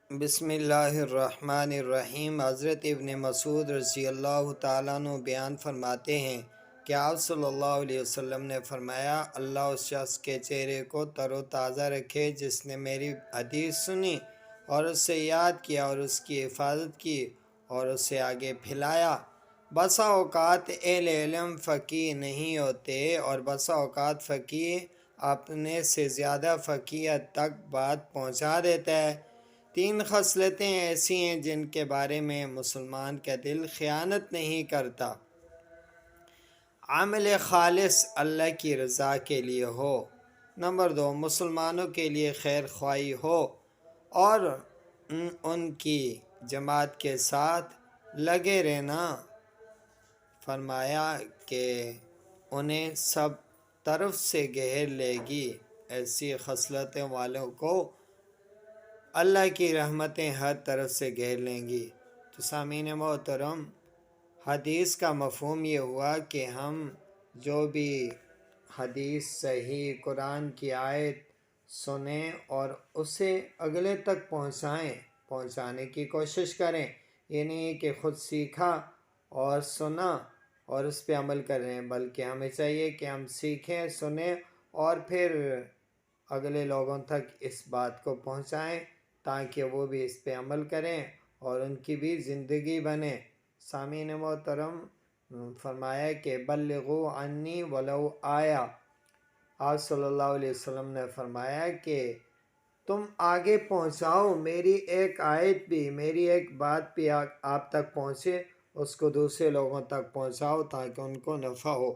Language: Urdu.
بسم اللہ الرحمن الرحیم۔ حضرت ابن مسعود رضی اللہ تعالیٰ عنہ بیان فرماتے ہیں کہ آپ صلی اللہ علیہ وسلم نے فرمایا، اللہ اس شخص کے چہرے کو تر و تازہ رکھے جس نے میری حدیث سنی اور اس سے یاد کیا اور اس کی حفاظت کی اور اسے آگے پھیلایا۔ بسا اوقات اہل علم فقیہ نہیں ہوتے اور بسا اوقات فقیہ اپنے سے زیادہ فقیہت تک بات پہنچا دیتا ہے۔ 3 خصلتیں ایسی ہیں جن کے بارے میں مسلمان کا دل خیانت نہیں کرتا۔ عمل خالص اللہ کی رضا کے لیے ہو۔ نمبر 2، مسلمانوں کے لیے خیر خواہی ہو اور ان کی جماعت کے ساتھ لگے رہنا۔ فرمایا کہ انہیں سب طرف سے گھیر لے گی۔ ایسی خصلتوں والوں کو اللہ کی رحمتیں ہر طرف سے گھیر لیں گی۔ تو سامعین محترم، حدیث کا مفہوم یہ ہوا کہ ہم جو بھی حدیث صحیح قرآن کی آیت سنیں اور اسے اگلے تک پہنچانے کی کوشش کریں۔ یہ نہیں کہ خود سیکھا اور سنا اور اس پہ عمل کر رہے ہیں، بلکہ ہمیں چاہیے کہ ہم سیکھیں، سنیں اور پھر اگلے لوگوں تک اس بات کو پہنچائیں تاکہ وہ بھی اس پہ عمل کریں اور ان کی بھی زندگی بنے۔ سامعین محترم، فرمایا کہ بلغوا عنی ولو آیا۔ آپ صلی اللہ علیہ وسلم نے فرمایا کہ تم آگے پہنچاؤ، میری ایک آیت بھی، میری ایک بات بھی آپ تک پہنچے، اس کو دوسرے لوگوں تک پہنچاؤ تاکہ ان کو نفع ہو۔